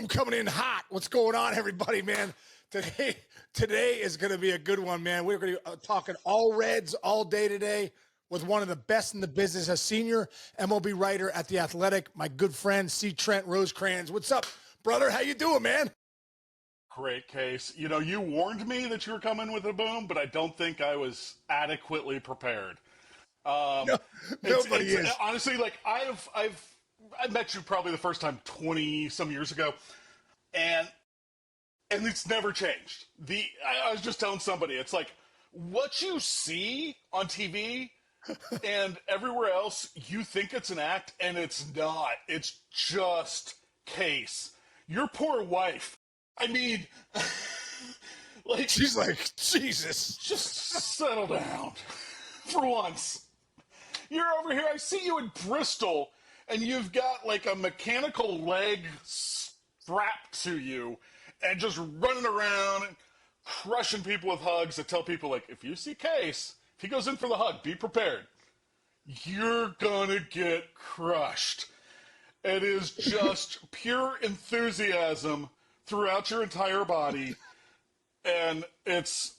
boom coming in hot. What's going on, everybody, man? Today is going to be a good one, man. We're going to be talking all Reds all day today with one of the best in the business, a senior MLB writer at The Athletic, my good friend, Trent Rosecrans. What's up, brother? How you doing, man? Great case. You know, you warned me that you were coming with a boom, but I don't think I was adequately prepared. No, nobody It's is. honestly like I met you probably the first time 20 some years ago, and it's never changed. I was just telling somebody, it's like what you see on TV and everywhere else, you think it's an act, and it's not. It's just case. Your poor wife. I mean, like, She's like, Jesus. just settle down for once. You're over here. I see you in Bristol, and you've got like a mechanical leg strapped to you, and just running around and crushing people with hugs. I tell people, like, if you see Case, if he goes in for the hug, be prepared. You're gonna get crushed. It is just pure enthusiasm throughout your entire body, and it's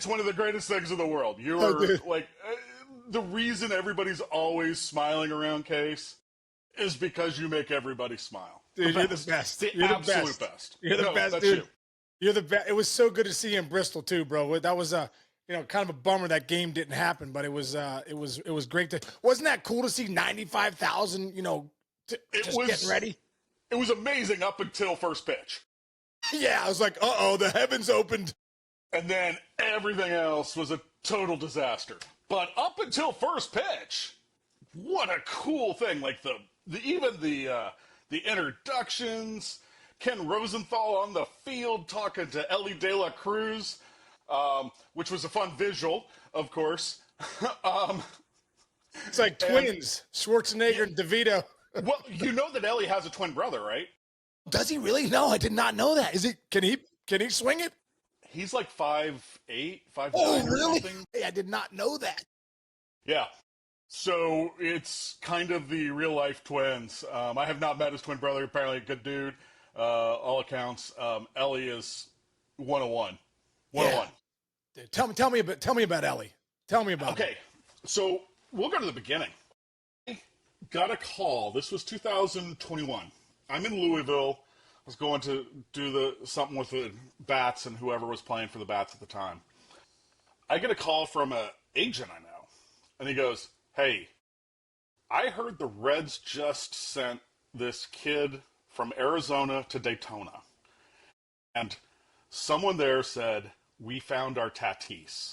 one of the greatest things in the world. You are like the reason everybody's always smiling around Case is because you make everybody smile. Dude, you're the best. The absolute best. You're the best, that's dude. you. You're the best. It was so good to see you in Bristol too, bro. That was kind of a bummer that game didn't happen, but it was great to. Wasn't that cool to see 95,000? Just getting ready. It was amazing up until first pitch. Yeah, I was like, the heavens opened. And then everything else was a total disaster. But up until first pitch, what a cool thing! Like the introductions, Ken Rosenthal on the field talking to Ellie De La Cruz, which was a fun visual, of course. It's like twins, Schwarzenegger and DeVito. Well, you know that Ellie has a twin brother, right? Does he really? No, I did not know that. Is it? Can he swing it? He's like 5'8", 5'9", Oh, or really? something. Hey, I did not know that. Yeah. So it's kind of the real life twins. I have not met his twin brother. Apparently a good dude, all accounts. Ellie is 101. 101. Dude, tell me about Ellie. Tell me about Okay, so we'll go to the beginning. I got a call. This was 2021. I'm in Louisville. I was going to do something with the Bats and whoever was playing for the Bats at the time. I get a call from an agent I know, and he goes, "Hey, I heard the Reds just sent this kid from Arizona to Daytona, and someone there said we found our Tatis."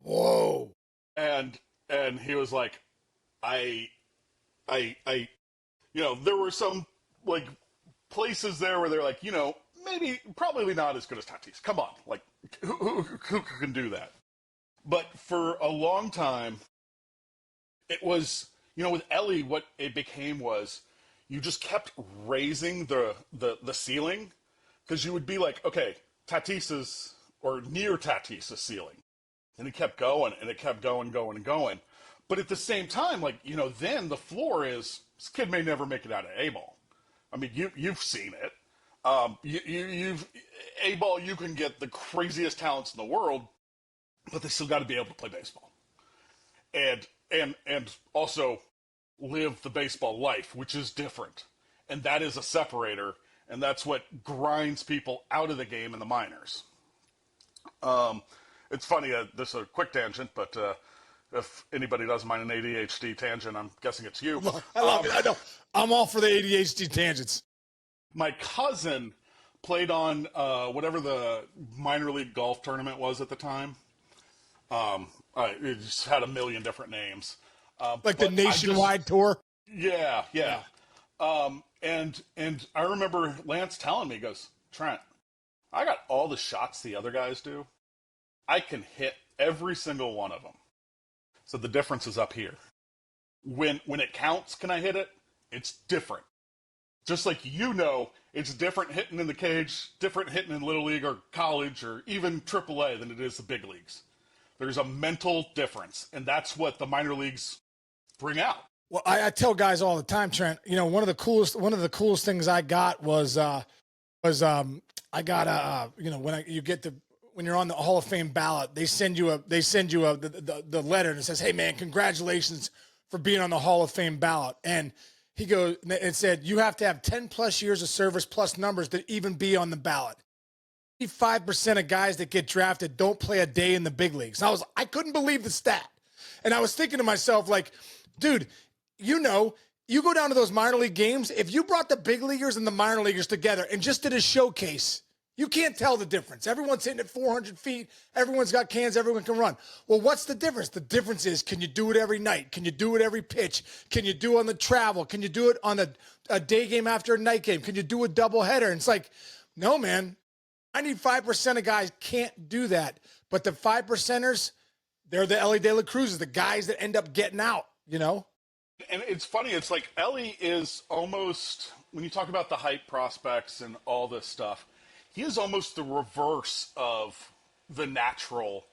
Whoa. And he was like, there were some like places there where they're like, probably not as good as Tatis. Come on, like who can do that? But for a long time, it was, with Ellie, what it became was you just kept raising the ceiling, because you would be like, okay, Tatis's or near Tatis's ceiling, and it kept going and it kept going and going. But at the same time, like, then the floor is, this kid may never make it out of A-ball. I mean, you've seen it. You've A-ball, you can get the craziest talents in the world, but they still got to be able to play baseball, and also live the baseball life, which is different, and that is a separator, and that's what grinds people out of the game in the minors. It's funny. This is a quick tangent, but if anybody doesn't mind an ADHD tangent, I'm guessing it's you. I love it. I know. I'm all for the ADHD tangents. My cousin played on whatever the minor league golf tournament was at the time. It just had a million different names. Like the nationwide tour? Yeah. And I remember Lance telling me, he goes, "Trent, I got all the shots the other guys do. I can hit every single one of them. So the difference is up here. When it counts, can I hit it? It's different. Just like it's different hitting in the cage, different hitting in Little League or college or even AAA than it is the big leagues. There's a mental difference, and that's what the minor leagues bring out. Well, I tell guys all the time, Trent. One of the coolest things I got I got when you're on the Hall of Fame ballot, they send you the letter and it says, "Hey man, congratulations for being on the Hall of Fame ballot." And it said you have to have 10 plus years of service plus numbers to even be on the ballot. 5% of guys that get drafted don't play a day in the big leagues. And I couldn't believe the stat. And I was thinking to myself, like, dude, you go down to those minor league games, if you brought the big leaguers and the minor leaguers together and just did a showcase, you can't tell the difference. Everyone's hitting at 400 feet. Everyone's got cans. Everyone can run. Well, what's the difference? The difference is, can you do it every night? Can you do it every pitch? Can you do it on the travel? Can you do it on a day game after a night game? Can you do a doubleheader? And it's like, no, man. 95% of guys can't do that. But the 5%ers, they're the Ellie De La Cruzes, the guys that end up getting out, And it's funny, it's like Ellie is almost, when you talk about the hype prospects and all this stuff, he is almost the reverse of the natural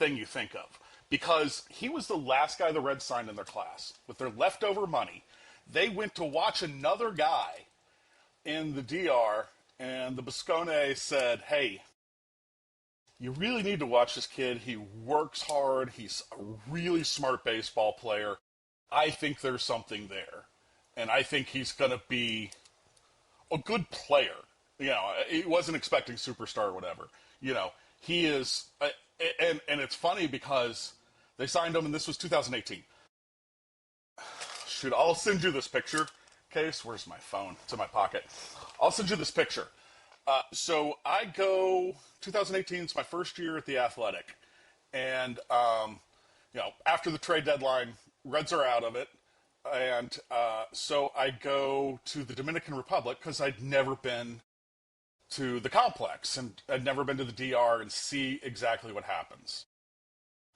thing you think of. Because he was the last guy the Reds signed in their class. With their leftover money, they went to watch another guy in the DR, and the Biscone said, "Hey, you really need to watch this kid. He works hard. He's a really smart baseball player. I think there's something there. And I think he's going to be a good player." He wasn't expecting superstar or whatever. He is, and it's funny because they signed him, and this was 2018. Shoot, I'll send you this picture. Case, where's my phone? It's in my pocket. I'll send you this picture. So I go, 2018 is my first year at the Athletic. And, after the trade deadline, Reds are out of it. And so I go to the Dominican Republic because I'd never been to the complex and I'd never been to the DR and see exactly what happens.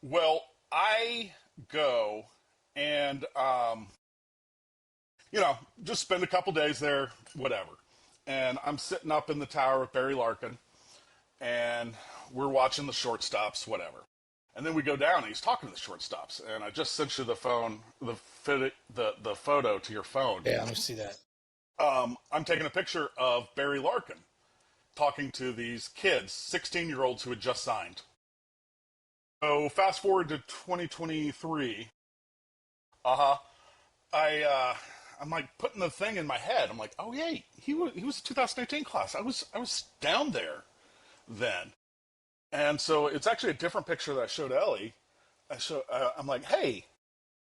Well, I go and, just spend a couple days there, whatever. And I'm sitting up in the tower with Barry Larkin, and we're watching the shortstops, whatever. And then we go down, and he's talking to the shortstops. And I just sent you the photo to your phone. Yeah, let me see that. I'm taking a picture of Barry Larkin talking to these kids, 16-year-olds who had just signed. So fast forward to 2023. I'm like putting the thing in my head. I'm like, oh yeah, he was a 2018 class. I was down there then, and so it's actually a different picture that I showed Ellie. I'm like, hey,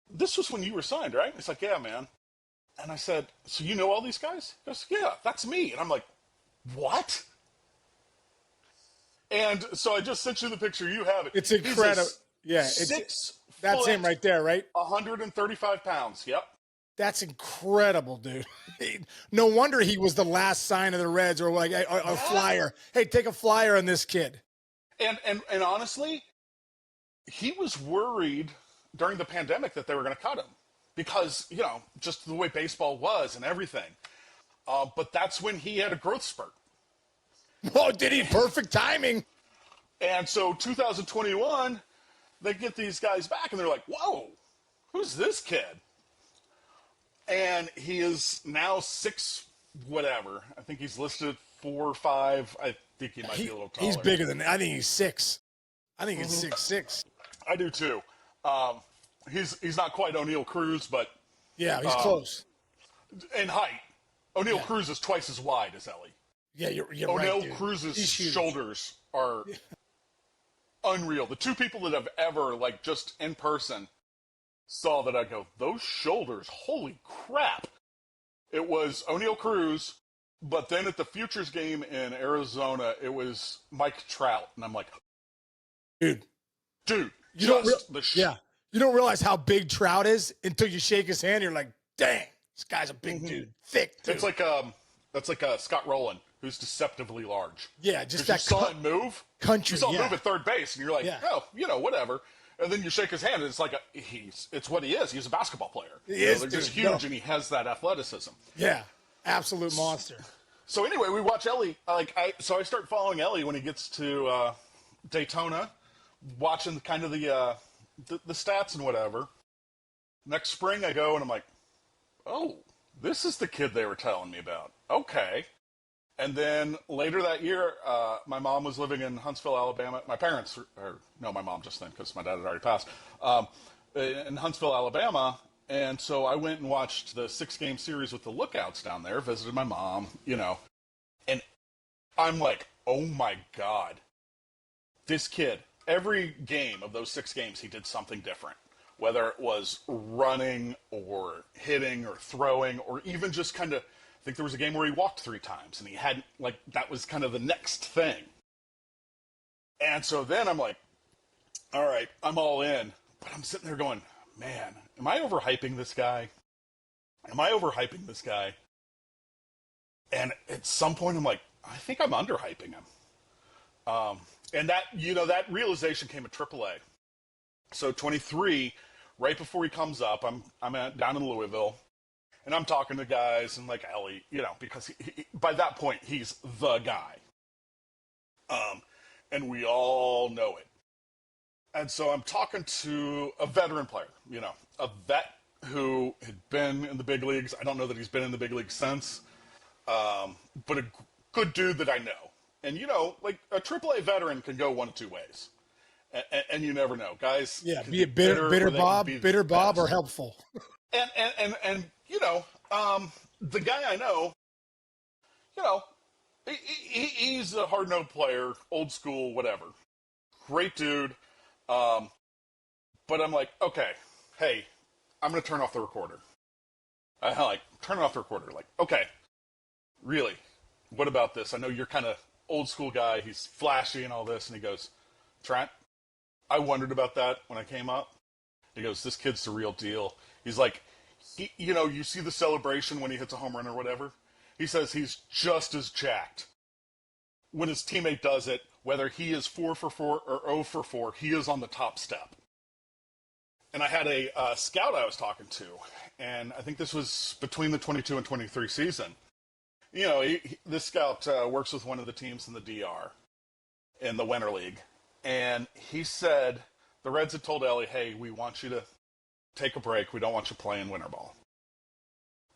this was when you were signed, right? It's like, yeah, man. And I said, so you know all these guys? He goes, yeah, that's me. And I'm like, what? And so I just sent you the picture. You have it. It's incredible. Yeah, that's him right there, right? 135 pounds. Yep. That's incredible, dude. No wonder he was the last sign of the Reds, or like a flyer. Hey, take a flyer on this kid. And honestly, he was worried during the pandemic that they were going to cut him because, just the way baseball was and everything. But that's when he had a growth spurt. Oh, did he? Perfect timing. And so 2021, they get these guys back and they're like, whoa, who's this kid? And he is now 6 whatever. I think he's listed 4 or 5. I think he might be a little taller. He's bigger than that. I think he's 6. I think he's 6'6". I do too. He's not quite O'Neill Cruz, but yeah, he's close. In height, O'Neill Cruz is twice as wide as Ellie. Yeah, you're right, O'Neill dude. Cruz's shoulders are unreal. The two people that have ever, just in person, saw that, I go, those shoulders, holy crap. It was O'Neill Cruz, but then at the Futures game in Arizona, it was Mike Trout. And I'm like, dude, you don't realize how big Trout is until you shake his hand. You're like, dang, this guy's a big dude, thick dude. It's like that's like Scott Rowland, who's deceptively large. Yeah, just that. You saw him move. Country. You saw him move at third base, and you're like, oh, whatever. And then you shake his hand, and it's like it's what he is. He's a basketball player. They're just huge, and he has that athleticism. Yeah, absolute monster. So anyway, we watch Ellie. So I start following Ellie when he gets to Daytona, watching kind of the stats and whatever. Next spring, I go and I'm like, oh, this is the kid they were telling me about. Okay. And then later that year, my mom was living in Huntsville, Alabama. My parents, no, my mom just then, because my dad had already passed, in Huntsville, Alabama. And so I went and watched the 6-game series with the Lookouts down there, visited my mom, and I'm like, oh my God, this kid, every game of those 6 games, he did something different. Whether it was running or hitting or throwing or even just kind of, I think there was a game where he walked 3 times and he hadn't, that was kind of the next thing. And so then I'm like, all right, I'm all in. But I'm sitting there going, man, am I overhyping this guy? And at some point I'm like, I think I'm underhyping him. And that realization came at AAA. So 23, right before he comes up, I'm down in Louisville, and I'm talking to guys and like Ellie, because he, by that point he's the guy, and we all know it. And so I'm talking to a veteran player, a vet who had been in the big leagues. I don't know that he's been in the big leagues since, but a good dude that I know. And like a AAA veteran can go one of 2 ways. And you never know, guys. Yeah, be it bitter Bob, or helpful. And the guy I know, he's a hard-nosed player, old school, whatever. Great dude. But I'm like, okay, hey, I'm going to turn off the recorder. Turn off the recorder. Like, okay, really, what about this? I know you're kind of old school guy. He's flashy and all this. And he goes, Trent, I wondered about that when I came up. He goes, this kid's the real deal. He's like, you see the celebration when he hits a home run or whatever? He says he's just as jacked when his teammate does it, whether he is 4 for 4 or 0 for 4, he is on the top step. And I had a scout I was talking to, and I think this was between the 22 and 23 season. This scout works with one of the teams in the DR, in the Winter League. And he said, the Reds had told Ellie, hey, we want you to take a break. We don't want you playing winter ball.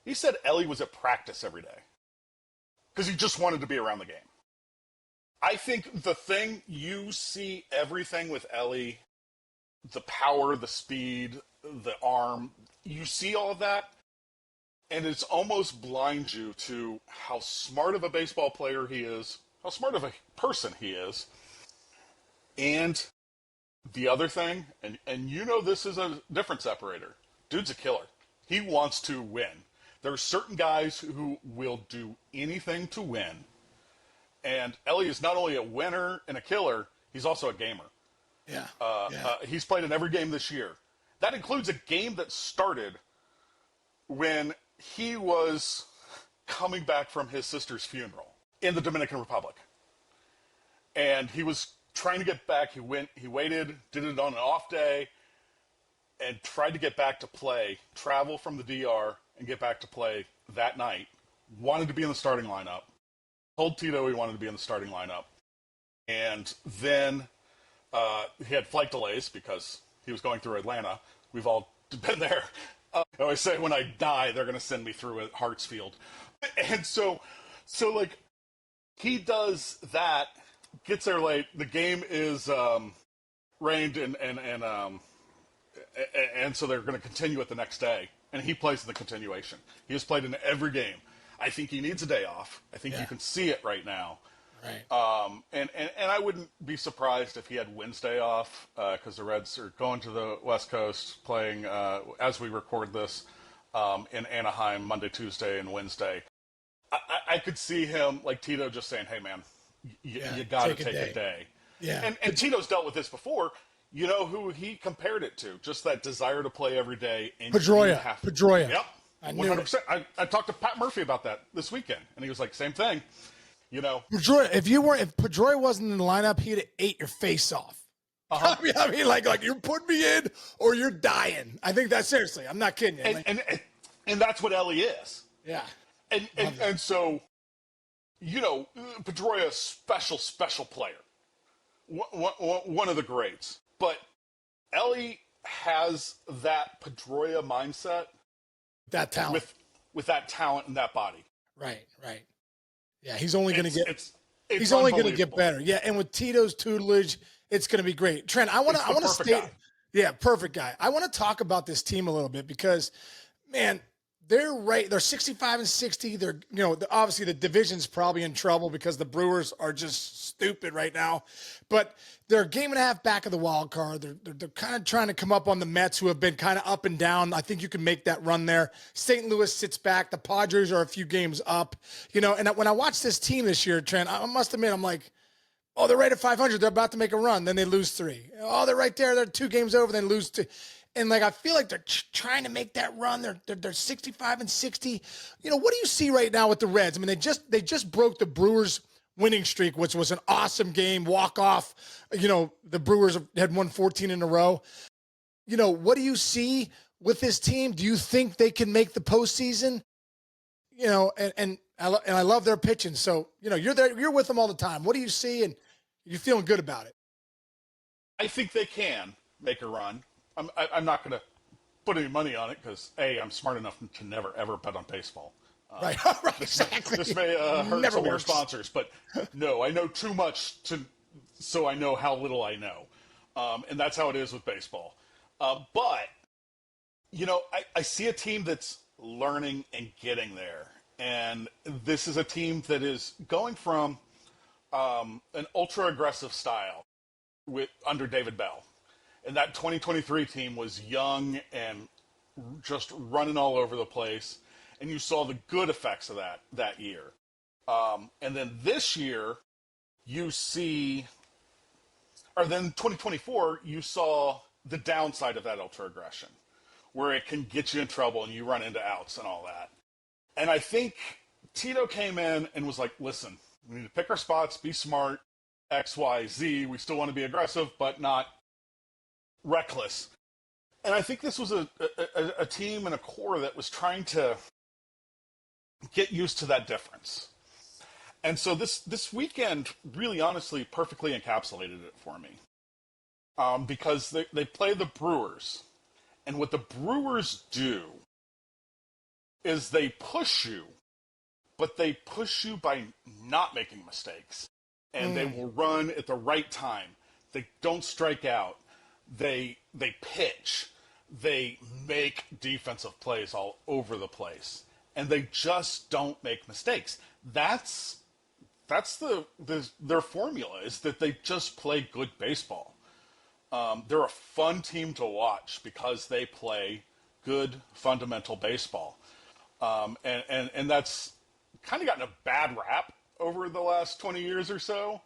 He said Ellie was at practice every day because he just wanted to be around the game. I think the thing, you see everything with Ellie, the power, the speed, the arm, you see all of that, and it's almost blinds you to how smart of a baseball player he is, how smart of a person he is. And the other thing, and this is a difference separator. Dude's a killer. He wants to win. There are certain guys who will do anything to win. And Ellie is not only a winner and a killer, he's also a gamer. Yeah. He's played in every game this year. That includes a game that started when he was coming back from his sister's funeral in the Dominican Republic. And he was trying to get back. He waited, did it on an off day, and tried to get back to play, travel from the DR and get back to play that night. Wanted to be in the starting lineup. Told Tito he wanted to be in the starting lineup. And then he had flight delays because he was going through Atlanta. We've all been there. I always say when I die, they're going to send me through at Hartsfield. And so he does that, gets there late. The game is rained, and so they're going to continue it the next day. And he plays in the continuation. He has played in every game. I think he needs a day off. I think you can see it right now. Right. And I wouldn't be surprised if he had Wednesday off because the Reds are going to the West Coast, playing as we record this in Anaheim Monday, Tuesday, and Wednesday. I could see him like Tito just saying, "Hey, man, you got to take a day." Yeah. And Tito's dealt with this before. You know who he compared it to? Just that desire to play every day. And Pedroia. Yep. 100%. I talked to Pat Murphy about that this weekend, and he was like, same thing. Pedroia, if Pedroia wasn't in the lineup, he'd have ate your face off. Uh-huh. I mean, like you're putting me in or you're dying. I think that's seriously. I'm not kidding you. And that's what Ellie is. Yeah. And so, Pedroia, special player. One of the greats. But Ellie has that Pedroia mindset That talent. with that talent and that body. Right. Yeah, he's only going to get It's he's only going to get unbelievable. better. Yeah, and with Tito's tutelage, it's going to be great. Trent, I want It's to the perfect state, guy. yeah, perfect guy. I want to talk about this team a little bit because, man, they're right. They're 65-60. They're obviously the division's probably in trouble because the Brewers are just stupid right now, but they're a game and a half back of the wild card. They're kind of trying to come up on the Mets, who have been kind of up and down. I think you can make that run there. St. Louis sits back. The Padres are a few games up. And when I watch this team this year, Trent, I must admit, I'm like, oh, they're right at 500. They're about to make a run. Then they lose 3. Oh, they're right there. They're 2 games over. Then lose 2. And I feel like they're trying to make that run. They're 65-60. What do you see right now with the Reds? I mean, they just broke the Brewers winning streak, which was an awesome game, walk off. The Brewers had won 14 in a row. What do you with this team? Do you think they can make the postseason? And I love their pitching. So, you're there, you're with them all the time. What do you see? And you're feeling good about it. I think they can make a run. I'm not going to put any money on it because I'm smart enough to never ever bet on baseball. Right, exactly. This may hurt Never some of your works. sponsors, but no, I know too much so I know how little I know, and that's how it is with baseball. But I see a team that's learning and getting there, and this is a team that is going from an ultra aggressive style under David Bell, and that 2023 team was young and just running all over the place, and you saw the good effects of that year. And then this year, you see, or then 2024, you saw the downside of that ultra aggression, where it can get you in trouble and you run into outs and all that. And I think Tito came in and was like, listen, we need to pick our spots, be smart, X, Y, Z. We still want to be aggressive, but not reckless. And I think this was a team and a core that was trying to get used to that difference. And so this weekend really honestly perfectly encapsulated it for me. Because they play the Brewers. And what the Brewers do is they push you, but they push you by not making mistakes. And they will run at the right time. They don't strike out. They pitch. They make defensive plays all over the place. And they just don't make mistakes. That's their formula, is that they just play good baseball. They're a fun team to watch because they play good fundamental baseball. And that's kind of gotten a bad rap over the last 20 years or so.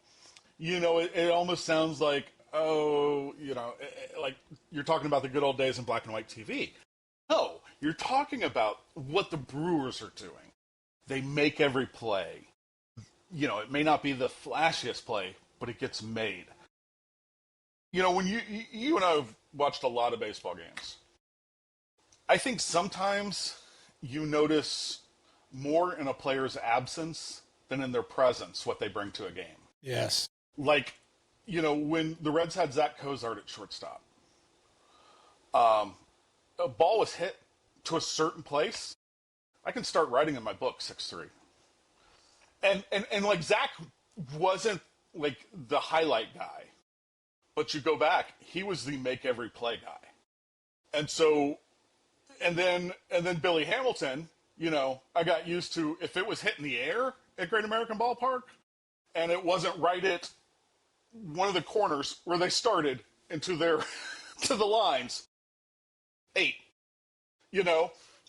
It almost sounds like, like you're talking about the good old days in black and white TV. No, you're talking about what the Brewers are doing. They make every play. It may not be the flashiest play, but it gets made. When you and I have watched a lot of baseball games, I think sometimes you notice more in a player's absence than in their presence what they bring to a game. Yes. Like, when the Reds had Zach Cozart at shortstop, a ball was hit to a certain place, I can start writing in my book 6-3. And like Zach wasn't like the highlight guy, but you go back, he was the make every play guy. And so, and then Billy Hamilton, I got used to, if it was hit in the air at Great American Ballpark and it wasn't right at one of the corners where they started into their to the lines, 8.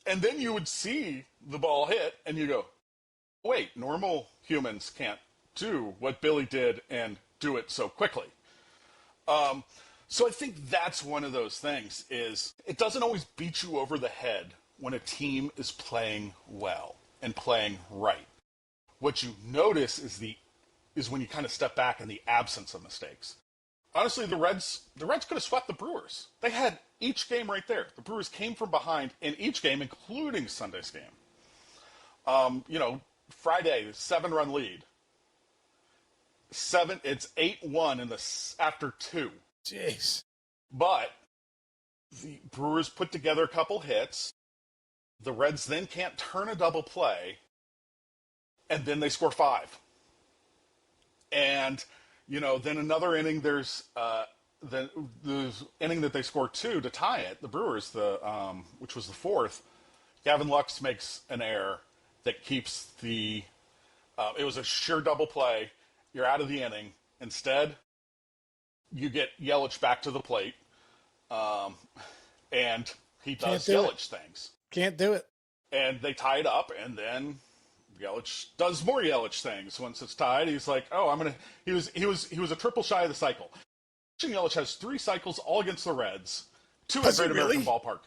And then you would see the ball hit and you go, wait, normal humans can't do what Billy did and do it so quickly. So I think that's one of those things, is it doesn't always beat you over the head when a team is playing well and playing right. What you notice is when you kind of step back in the absence of mistakes. Honestly, the Reds could have swept the Brewers. They had each game right there. The Brewers came from behind in each game, including Sunday's game. Friday, 7-run lead. It's 8-1 after 2. Jeez. But The Brewers put together a couple hits. The Reds then can't turn a double play, and then they score 5. And, then another inning, there's the inning that they score 2 to tie it, the Brewers, which was the 4th. Gavin Lux makes an error that keeps the it was a sure double play. You're out of the inning. Instead, you get Yelich back to the plate, and he does Yelich things. Can't do it. And they tie it up, and then Yelich does more Yelich things. Once it's tied, he's like, "Oh, I'm gonna." He was a triple shy of the cycle. Yelich has 3 cycles all against the Reds, 2 at Great American Ballpark.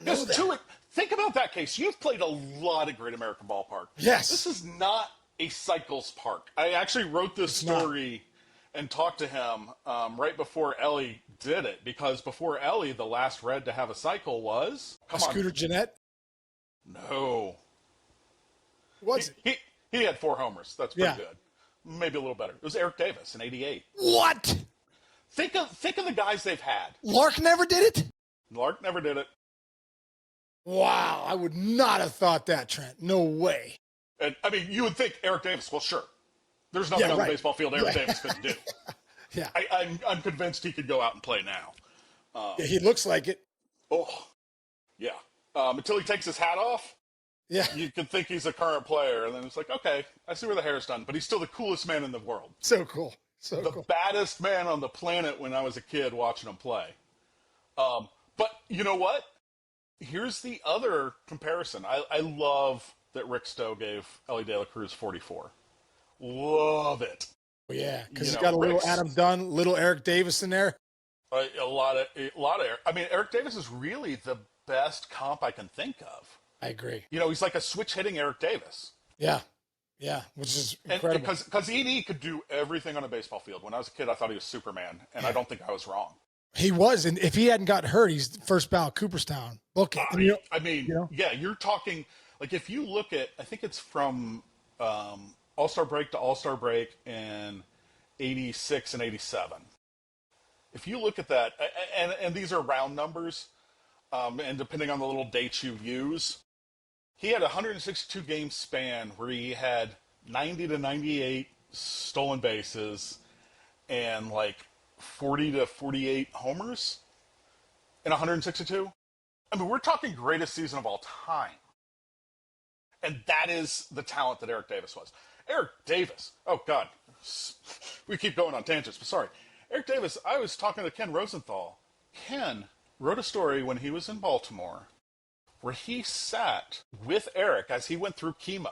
Just 2. Think about that case. You've played a lot at Great American Ballpark. Yes. This is not a cycles park. I actually wrote this story and talked to him right before Ellie did it, because before Ellie, the last Red to have a cycle was Scooter Gennett. No. Was he had 4 homers. That's pretty good. Maybe a little better. It was Eric Davis in '88. What? Think of the guys they've had. Lark never did it? Lark never did it. Wow, I would not have thought that, Trent. No way. And I mean, you would think Eric Davis. Well, sure. There's nothing on the baseball field Eric Davis couldn't do. Yeah. I'm convinced he could go out and play now. He looks like it. Oh, yeah. Until he takes his hat off, you can think he's a current player, and then it's like, okay, I see where the hair's done, but he's still the coolest man in the world. So cool. The baddest man on the planet when I was a kid watching him play. But you know what? Here's the other comparison. I love that Rick Stowe gave Ellie De La Cruz 44. Love it. Yeah, because he's got a little Adam Dunn, little Eric Davis in there. A lot of. I mean, Eric Davis is really the best comp I can think of. I agree. He's like a switch hitting Eric Davis. Yeah, which is incredible. Because ED could do everything on a baseball field. When I was a kid, I thought he was Superman, and I don't think I was wrong. He was, and if he hadn't got hurt, he's first ballot Cooperstown. Book it. You're talking like if you look at, I think it's from All-Star break to All-Star break in '86 and '87. If you look at that, and these are round numbers, and depending on the little dates you use, he had a 162 game span where he had 90 to 98 stolen bases and like 40 to 48 homers in 162. I mean, we're talking greatest season of all time. And that is the talent that Eric Davis was. Eric Davis, oh God, we keep going on tangents, but sorry. Eric Davis, I was talking to Ken Rosenthal. Ken wrote a story when he was in Baltimore where he sat with Eric as he went through chemo.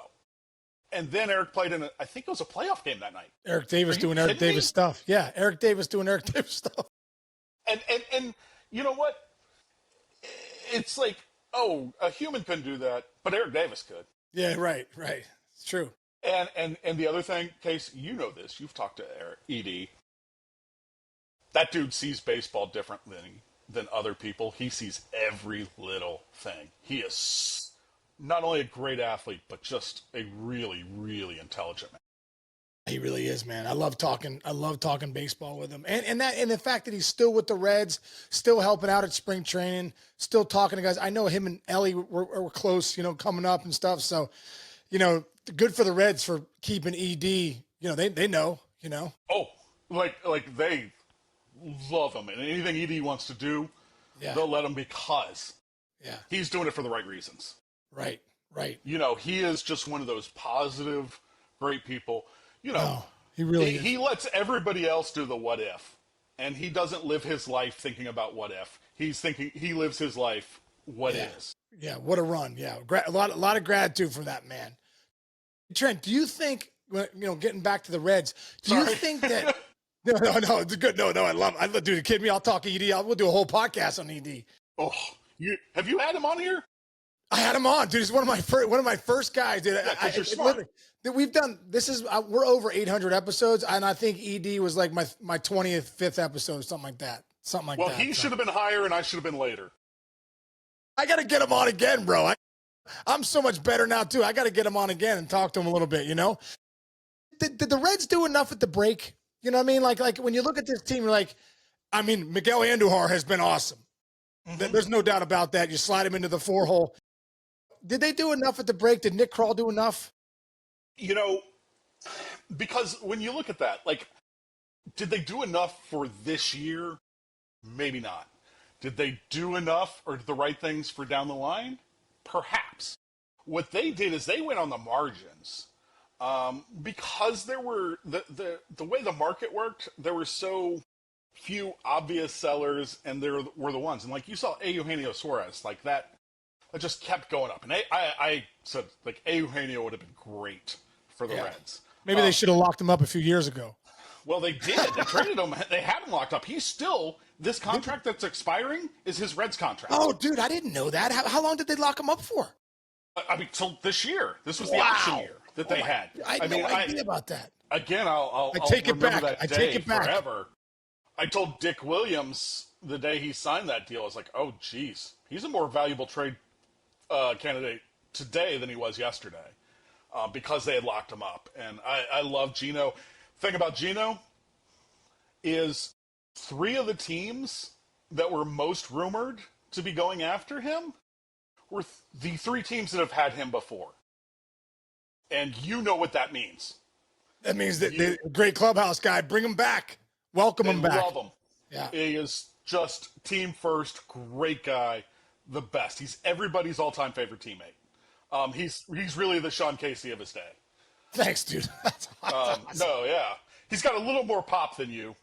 And then Eric played in, I think it was a playoff game that night. Eric Davis doing Eric Davis stuff. Yeah, Eric Davis doing Eric Davis stuff. And you know what? It's like, oh, a human couldn't do that, but Eric Davis could. Yeah, right. It's true. And the other thing, Case, you know this. You've talked to Eric, ED. That dude sees baseball different than other people. He sees every little thing. He is not only a great athlete, but just a really, really intelligent man. He really is, man. I love talking baseball with him. And the fact that he's still with the Reds, still helping out at spring training, still talking to guys. I know him and Ellie were close, coming up and stuff. So, good for the Reds for keeping ED. They know, Oh, like they love him, and anything ED wants to do, they'll let him because he's doing it for the right reasons. Right. He is just one of those positive, great people. He really is. He lets everybody else do the what if, and he doesn't live his life thinking about what if. He lives his life what is. Yeah, what a run. Yeah, a lot of gratitude for that man. Trent, do you think, getting back to the Reds, you think that No, it's good. No, I love it. Dude, kidding me? I'll talk ED. We'll do a whole podcast on ED. Oh, have you had him on here? I had him on, dude. He's one of my first guys, dude. Yeah, you're smart. We've done we're over 800 episodes, and I think ED was like my 25th episode, something like that. Well, he should have been higher, and I should have been later. I got to get him on again, bro. I'm so much better now too. I got to get him on again and talk to him a little bit. Did the Reds do enough at the break? You know what I mean? Like when you look at this team, you're like, I mean, Miguel Andujar has been awesome. Mm-hmm. There's no doubt about that. You slide him into the 4-hole. Did they do enough at the break? Did Nick Kroll do enough? You know, because when you look at that, like, did they do enough for this year? Maybe not. Did they do enough or the right things for down the line? Perhaps. What they did is they went on the margins. Because there were the way the market worked, there were so few obvious sellers, and there were the ones. And like you saw Eugenio Suarez, like that just kept going up. And I said, like, Eugenio would have been great for the Reds. Maybe they should have locked him up a few years ago. Well, they did. They traded him. They had him locked up. He's still, this contract that's expiring is his Reds contract. Oh, dude, I didn't know that. How long did they lock him up for? I mean, till this year. This was the option year that they had. I had no idea about that. Again, I'll take it remember back. that I day take it back. forever. I told Dick Williams the day he signed that deal, I was like, oh, geez, he's a more valuable trade candidate today than he was yesterday because they had locked him up. And I love Gino. Thing about Gino is 3 of the teams that were most rumored to be going after him were the 3 teams that have had him before. And you know what that means. That means that the great clubhouse guy, bring him back. Welcome him back. Love him. Yeah. He is just team first, great guy, the best. He's everybody's all-time favorite teammate. He's really the Sean Casey of his day. Thanks, dude. That's awesome. No, yeah. He's got a little more pop than you.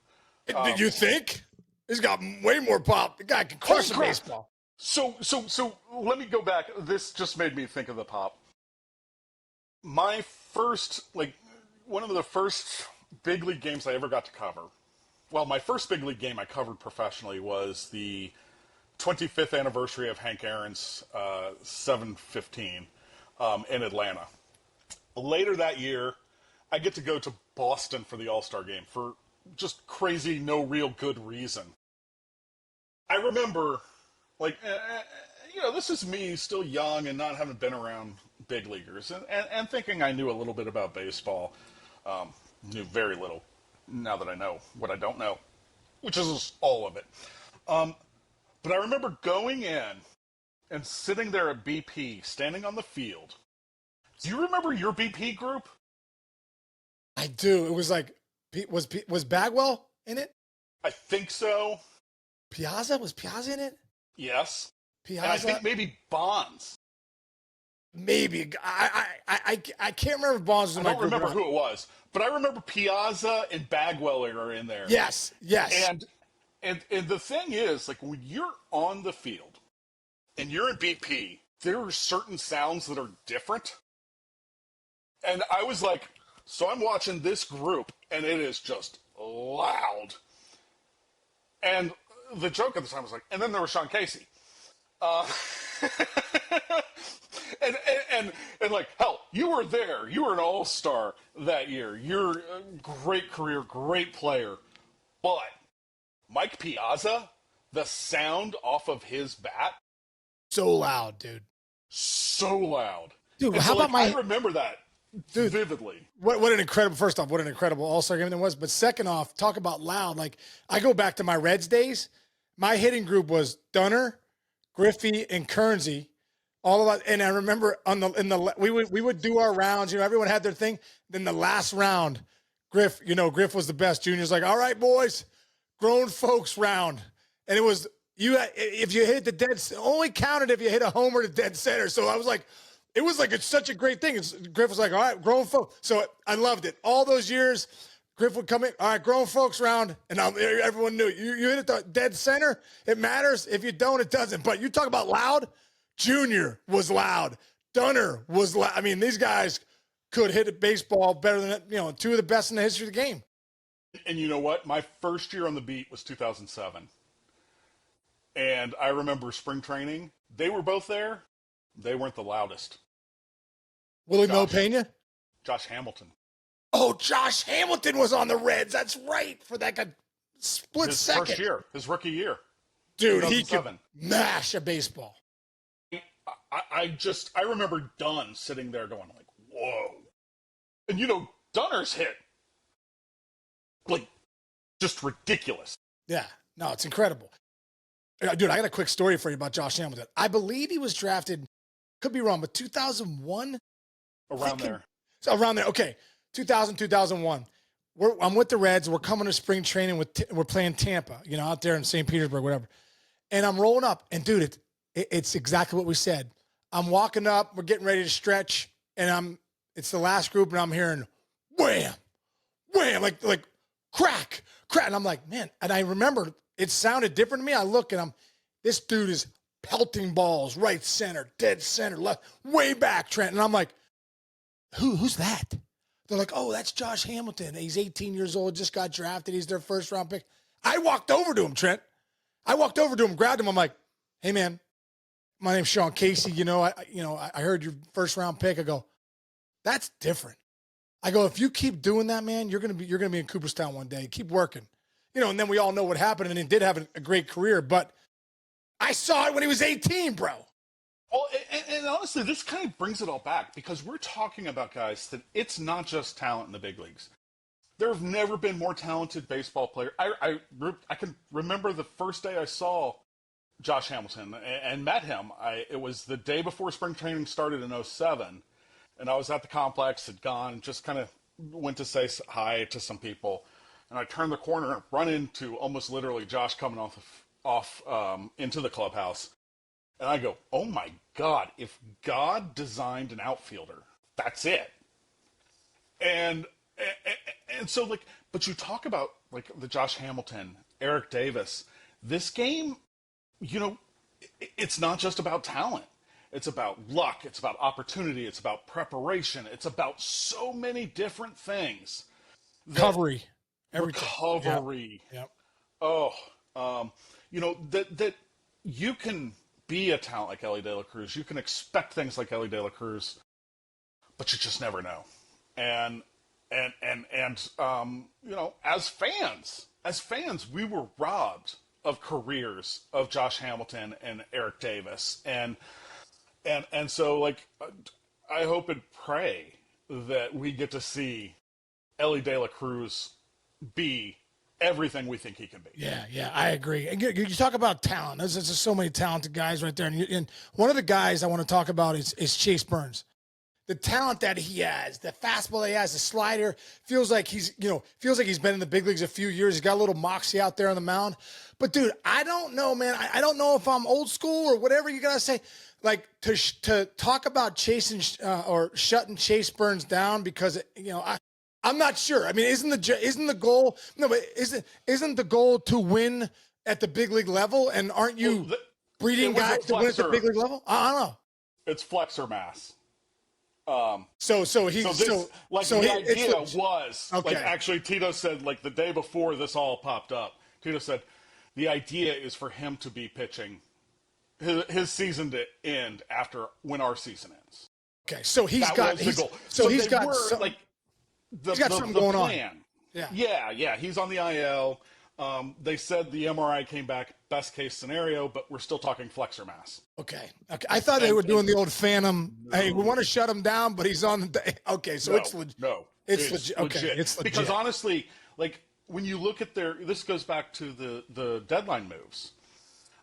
You think? He's got way more pop. The guy can crush a baseball. So let me go back. This just made me think of the pop. My first, one of the first big league games I ever got to cover. Well, my first big league game I covered professionally was the 25th anniversary of Hank Aaron's 715 in Atlanta. Later that year, I get to go to Boston for the All-Star game for just crazy, no real good reason. I remember, this is me still young and not having been around big leaguers and thinking I knew a little bit about baseball. Knew very little now that I know what I don't know, which is all of it. But I remember going in and sitting there at BP, standing on the field. Do you remember your BP group? I do. It was was Bagwell in it? I think so. Piazza? Was Piazza in it? Yes. Piazza? And I think maybe Bonds. Maybe. I can't remember if Bonds was in my group. I don't remember who it was, but I remember Piazza and Bagwell are in there. Yes. And the thing is, when you're on the field and you're in BP, there are certain sounds that are different. And I was like, so I'm watching this group, and it is just loud. And the joke at the time was and then there was Sean Casey. And hell, you were there. You were an all-star that year. You're a great career, great player. But Mike Piazza, the sound off of his bat. So loud, dude. So loud. Dude, how about I remember that vividly. What an incredible, first off, what an incredible all-star game that was. But second off, talk about loud. I go back to my Reds days. My hitting group was Dunner, Griffey, and Kernsey. All of us, and I remember we would do our rounds. Everyone had their thing. Then the last round, Griff was the best. Junior's like, all right, boys, grown folks round, and it was if you hit the dead, only counted if you hit a homer to dead center. So I was like, it was it's such a great thing. Griff was like, all right, grown folks. So I loved it. All those years, Griff would come in, all right, grown folks round, and everyone knew you hit it the dead center. It matters. If you don't, it doesn't. But you talk about loud. Junior was loud. Dunner was loud. I mean, these guys could hit a baseball better than, 2 of the best in the history of the game. And you know what? My first year on the beat was 2007. And I remember spring training. They were both there. They weren't the loudest. Willie Mo Pena? Josh Hamilton. Oh, Josh Hamilton was on the Reds. That's right. For that split second. His first year. His rookie year. Dude, he could mash a baseball. I remember Dunn sitting there going whoa. And Dunner's hit, just ridiculous. Yeah. No, it's incredible. Dude, I got a quick story for you about Josh Hamilton. I Bleav he was drafted, could be wrong, but 2001? Around there. So around there. Okay. 2000, 2001. I'm with the Reds. We're coming to spring training we're playing Tampa, out there in St. Petersburg, whatever. And I'm rolling up, and dude, it's exactly what we said. I'm walking up, we're getting ready to stretch, and it's the last group, and I'm hearing wham, wham, like crack, crack. And I'm like, man, and I remember it sounded different to me. I look and this dude is pelting balls, right center, dead center, left, way back, Trent. And I'm like, who's that? They're like, oh, that's Josh Hamilton. He's 18 years old, just got drafted. He's their first round pick. I walked over to him, Trent. I walked over to him, grabbed him. I'm like, hey, man, my name's Sean Casey. I heard your first round pick. I go, that's different. I go, if you keep doing that, man, you're gonna be in Cooperstown one day. Keep working. And then we all know what happened, and he did have a great career. But I saw it when he was 18, bro. Well, and honestly, this kind of brings it all back because we're talking about guys that it's not just talent in the big leagues. There have never been more talented baseball players. I can remember the first day I saw Josh Hamilton and met him. It was the day before spring training started in 07, and I was at the complex, had gone, just kind of went to say hi to some people, and I turned the corner and run into almost literally Josh coming off into the clubhouse. And I go, oh my God, if God designed an outfielder, that's it. And so, but you talk about, the Josh Hamilton, Eric Davis, this game, it's not just about talent. It's about luck. It's about opportunity. It's about preparation. It's about so many different things. Recovery. Recovery. Yep. Oh, that you can be a talent like Elly De La Cruz. You can expect things like Elly De La Cruz, but you just never know. And as fans, we were robbed of careers of Josh Hamilton and Eric Davis. And so, I hope and pray that we get to see Elly De La Cruz be everything we think he can be. Yeah, I agree. And you talk about talent. There's just so many talented guys right there. And one of the guys I want to talk about is Chase Burns. The talent that he has, the fastball that he has, the slider, feels like he's been in the big leagues a few years. He's got a little moxie out there on the mound. But dude, I don't know, man. I don't know if I'm old school or whatever you gotta say. To talk about chasing or shutting Chase Burns down because I'm not sure. I mean, isn't the goal? No, but isn't the goal to win at the big league level? And aren't you breeding guys to win at the big league level? I don't know. It's flexor mass. The idea was okay. Actually Tito said the day before this all popped up. Tito said the idea is for him to be pitching his season to end when our season ends. Okay, so he's got something going on. Yeah. He's on the IL. They said the MRI came back best case scenario, but we're still talking flexor mass. Okay. I thought they were doing the old phantom. No. Hey, we want to shut him down, but he's on the. Okay, so it's legit. No, it's legit. Okay, it's legit. Because honestly, when you look at this goes back to the deadline moves,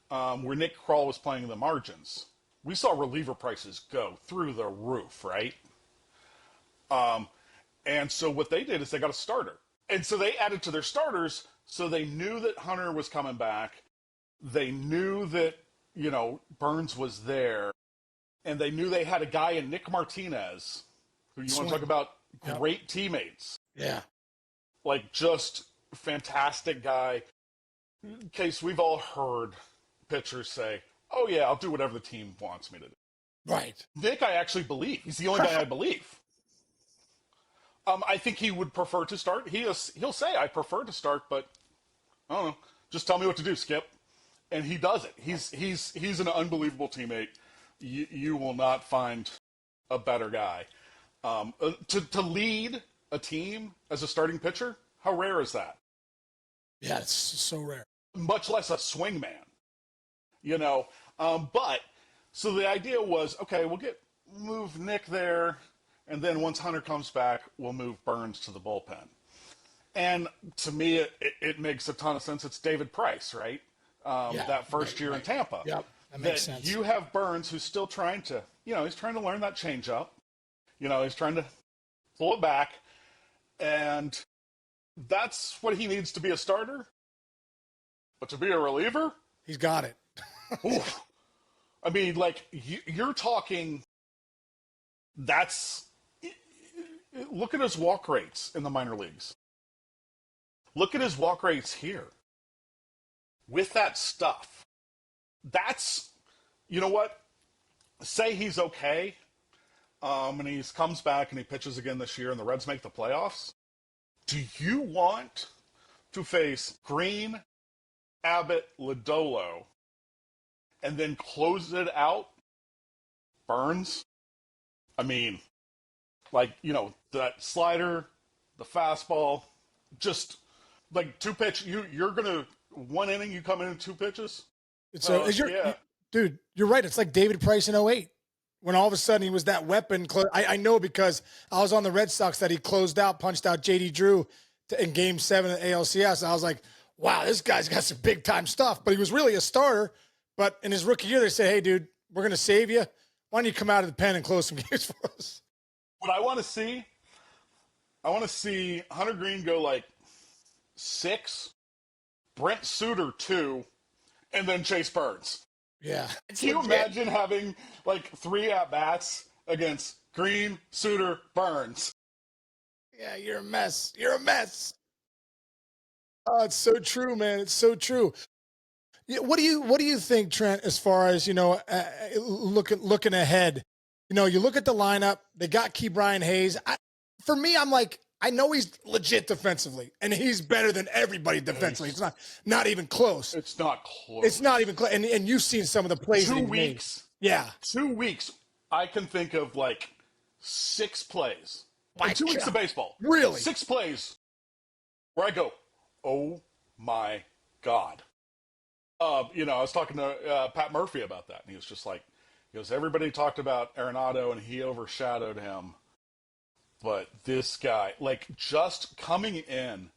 where Nick Kroll was playing the margins. We saw reliever prices go through the roof, right? And so what they did is they got a starter. And so they added to their starters, so they knew that Hunter was coming back. They knew that, Burns was there. And they knew they had a guy in Nick Martinez, who you want to talk about great teammates. Yeah. Just fantastic guy. In case we've all heard pitchers say, oh, yeah, I'll do whatever the team wants me to do. Right. Nick, I actually believe. He's the only guy I believe. I think he would prefer to start. He'll say, I prefer to start, but I don't know. Just tell me what to do, Skip. And he does it. He's an unbelievable teammate. You will not find a better guy. To lead a team as a starting pitcher, how rare is that? Yeah, it's so rare. Much less a swingman. But so the idea was, okay, we'll move Nick there. And then once Hunter comes back, we'll move Burns to the bullpen. And to me, it makes a ton of sense. It's David Price, right? That first year in Tampa. Yep, that makes sense. You have Burns, who's still trying to, he's trying to learn that changeup. He's trying to pull it back. And that's what he needs to be a starter. But to be a reliever, he's got it. Oof. I mean, like, you're talking, look at his walk rates in the minor leagues. Look at his walk rates here. With that stuff, that's, you know what? Say he's okay, and he comes back and he pitches again this year and the Reds make the playoffs. Do you want to face Green, Abbott, Lodolo, and then close it out Burns? I mean, like, that slider, the fastball, just like two pitch. You're gonna 1 inning. You come in 2 pitches. Dude, you're right. It's like David Price in 08. When all of a sudden he was that weapon. I know because I was on the Red Sox that he closed out, punched out J.D. Drew in Game 7 of ALCS. I was like, wow, this guy's got some big time stuff. But he was really a starter. But in his rookie year, they said, hey, dude, we're going to save you. Why don't you come out of the pen and close some games for us? What I want to see Hunter Green go like 6, Brent Suter 2, and then Chase Burns. Yeah. Can you imagine having like 3 at-bats against Green, Suter, Burns? Yeah, you're a mess. You're a mess. Oh, it's so true, man. It's so true. Yeah, what do you think, Trent, as far as, looking ahead? You look at the lineup, they got Key Brian Hayes. For me, I'm like, I know he's legit defensively, and he's better than everybody defensively. It's not even close. It's not close. It's not even close. And you've seen some of the plays. 2 weeks. Made. Yeah. 2 weeks. I can think of like 6 plays. In 2 weeks of baseball. Really? 6 plays where I go, oh my God. I was talking to Pat Murphy about that, and he was just like, everybody talked about Arenado, and he overshadowed him. But this guy, like, just coming in,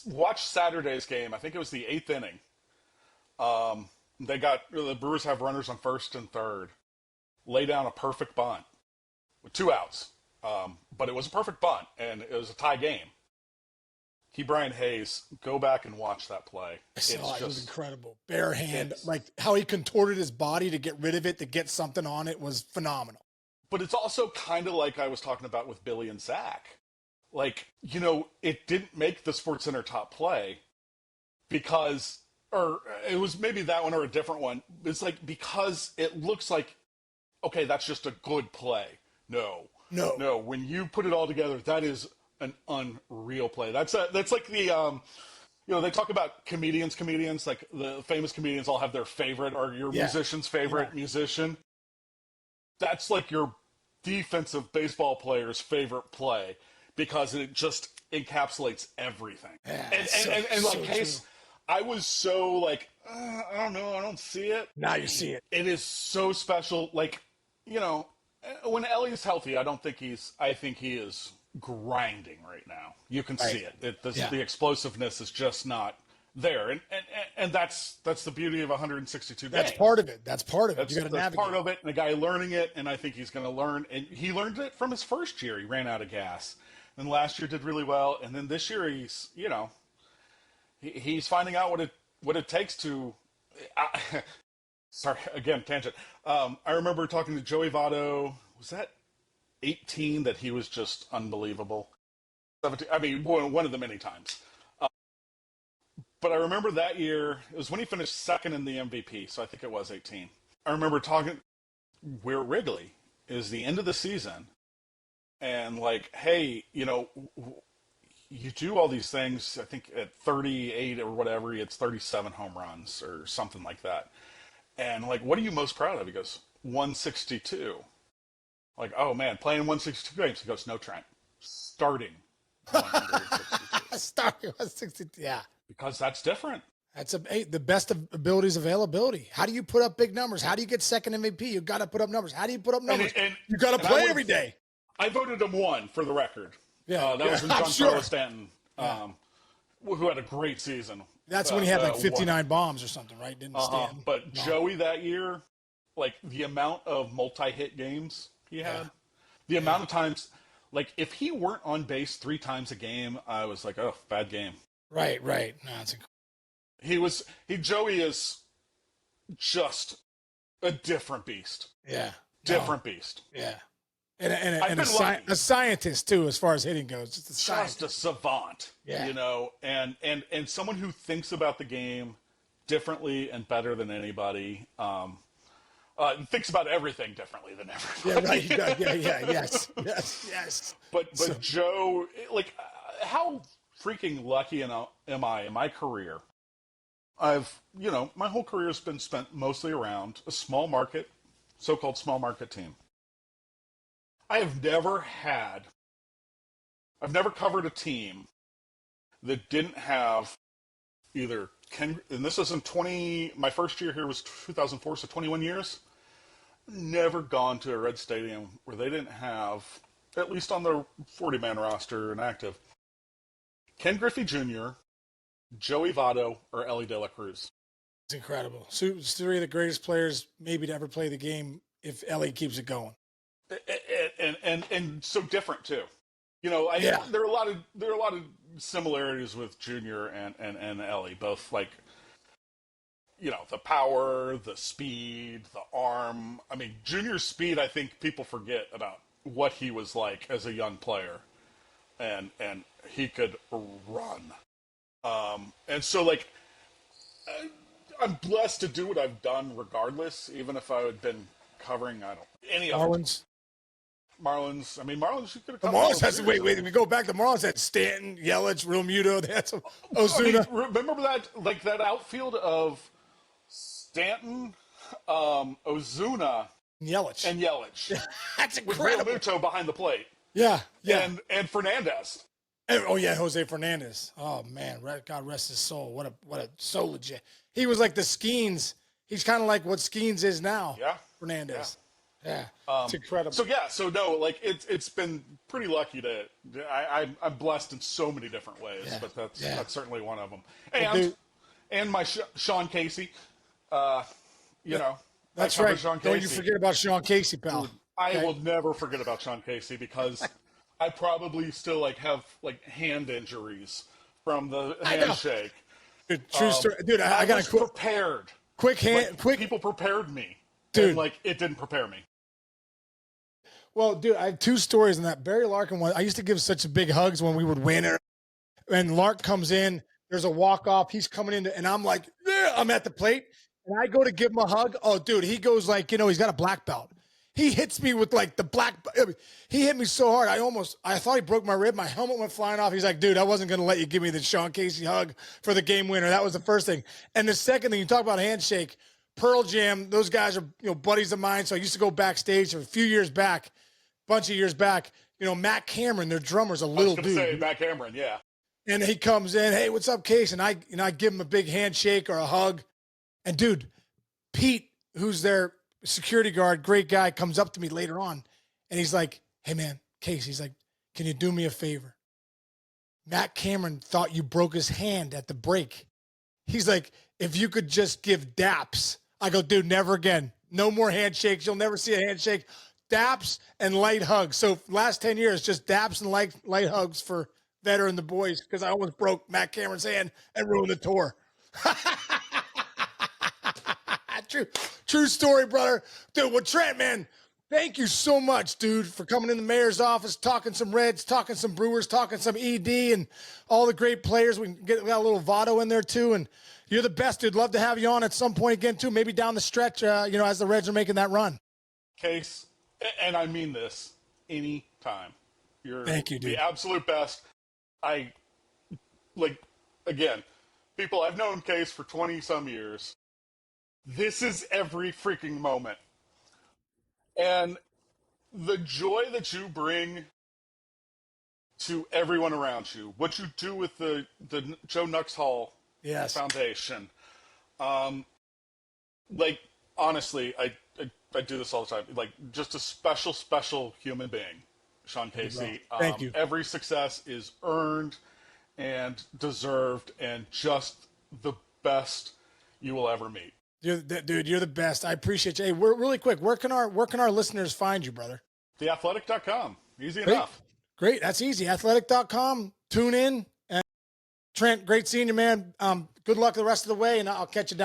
watch Saturday's game. I think it was the 8th inning. The Brewers have runners on first and third. Lay down a perfect bunt with 2 outs. But it was a perfect bunt, and it was a tie game. Key Brian Hayes, go back and watch that play. It was incredible. Bare hand, like how he contorted his body to get rid of it, to get something on it was phenomenal. But it's also kind of like I was talking about with Billy and Zach. Like, it didn't make the SportsCenter top play because, or it was maybe that one or a different one. It's like, because it looks like, okay, that's just a good play. No. When you put it all together, that is an unreal play. That's like the, they talk about comedians, like the famous comedians all have their favorite or your musician's favorite musician. That's like your defensive baseball player's favorite play because it just encapsulates everything. Yeah, and like, Case, I was so like, I don't know, I don't see it. Now you see it. It is so special. Like, when Ellie's healthy, I think he is grinding right now. You can see it. The explosiveness is just not there, and that's the beauty of 162 days. That's part of it. You got to navigate. That's part of it, and a guy learning it, and I think he's going to learn. And he learned it from his first year. He ran out of gas, and last year did really well, and then this year he's finding out what it takes to. Sorry, again, tangent. I remember talking to Joey Votto. Was that 18 that he was just unbelievable? 17. I mean, one of the many times. But I remember that year, it was when he finished second in the MVP, so I think it was 18. I remember talking, we're at Wrigley, is the end of the season, and like, hey, you do all these things, I think at 38 or whatever, he hits 37 home runs or something like that. And like, what are you most proud of? He goes, 162. Like, oh man, playing 162 games. He goes, no, Trent, starting 162. Starting 162, yeah. Because that's different. That's the best of abilities availability. How do you put up big numbers? How do you get second MVP? You got to put up numbers. How do you put up numbers? You got to play every day. I voted him 1 for the record. Yeah, That was when I'm sure. Giancarlo Stanton, who had a great season. That's when he had like won. 59 bombs or something, right? Didn't Stanton? But Joey that year, like the amount of multi-hit games he had, the amount of times, like if he weren't on base 3 times a game, I was like, oh, bad game. Right. No, Joey is just a different beast. Yeah. Different beast. Yeah. And I've been lucky. a scientist too, as far as hitting goes. Just a savant, Yeah. you know, and someone who thinks about the game differently and better than anybody. Thinks about everything differently than everybody. Yeah, right. Yes. But Joe, like, how freaking lucky am I in my career? I've, my whole career has been spent mostly around a small market, so-called small market team. I've never covered a team that didn't have either and this was my first year here was 2004, so 21 years. Never gone to a Red Stadium where they didn't have, at least on their 40-man roster and active, Ken Griffey Jr., Joey Votto, or Ellie De La Cruz. It's incredible. It's 3 of the greatest players maybe to ever play the game if Ellie keeps it going. And so different too. There are a lot of similarities with Junior and Ellie, both like the power, the speed, the arm. I mean, Junior's speed, I think people forget about what he was like as a young player, and he could run. And so like I'm blessed to do what I've done regardless, even if I had been covering any Marlins. Marlins. I mean, Marlins. You could have. The Marlins has wait. We go back. The Marlins had Stanton, Yelich, Real Muto. They had some Ozuna. Remember that outfield of Stanton, Ozuna, Yelich. That's with incredible. Real Muto behind the plate. Yeah. And Fernandez. Oh yeah, Jose Fernandez. Oh man, God rest his soul. What a so legit. He was like the Skeens. He's kind of like what Skeens is now. Yeah. Fernandez. Yeah, it's incredible. So no, like it's been pretty lucky I'm blessed in so many different ways, but that's certainly one of them. And my Sean Casey, that's right. Don't you forget about Sean Casey, pal. I will never forget about Sean Casey because I probably still have hand injuries from the handshake. Dude, true story. Dude, I got prepared. Quick. People prepared me. Dude, and it didn't prepare me. Well, dude, I have 2 stories in that. Barry Larkin one. I used to give such big hugs when we would win. And Lark comes in. There's a walk-off. He's coming in, and I'm like, yeah, I'm at the plate. And I go to give him a hug. Oh, dude, he goes he's got a black belt. He hits me with the black. He hit me so hard. I thought he broke my rib. My helmet went flying off. He's like, dude, I wasn't going to let you give me the Sean Casey hug for the game winner. That was the first thing. And the second thing, you talk about a handshake, Pearl Jam, those guys are, buddies of mine. So I used to go backstage a few years back, bunch of years back, Matt Cameron, their drummer's a little dude. Say Matt Cameron, yeah. And he comes in, hey, what's up, Case? And I give him a big handshake or a hug. And dude, Pete, who's their security guard, great guy, comes up to me later on. And he's like, hey man, Case, he's like, can you do me a favor? Matt Cameron thought you broke his hand at the break. He's like, if you could just give daps. I go, dude, never again. No more handshakes. You'll never see a handshake. Daps and light hugs. So last 10 years, just daps and light hugs for Vetter and the boys because I almost broke Matt Cameron's hand and ruined the tour. True story, brother. Dude, well, Trent, man, thank you so much, dude, for coming in the mayor's office, talking some Reds, talking some Brewers, talking some ED and all the great players. We got a little Votto in there, too, and you're the best, dude. Love to have you on at some point again, too, maybe down the stretch, as the Reds are making that run. Case, and I mean this, anytime. Thank you, dude. The absolute best. Again, people, I've known Case for 20-some years. This is every freaking moment. And the joy that you bring to everyone around you, what you do with the Joe Nuxhall Foundation. Honestly, I do this all the time. Just a special, special human being. Sean Casey. Thank you. Every success is earned and deserved, and just the best you will ever meet. Dude, you're the best. I appreciate you. Hey, we're really quick. Where can our listeners find you, brother? Theathletic.com. Easy Great. enough. Great. That's easy. Athletic.com. Tune in. And Trent, great seeing you, man. Good luck the rest of the way, and I'll catch you down.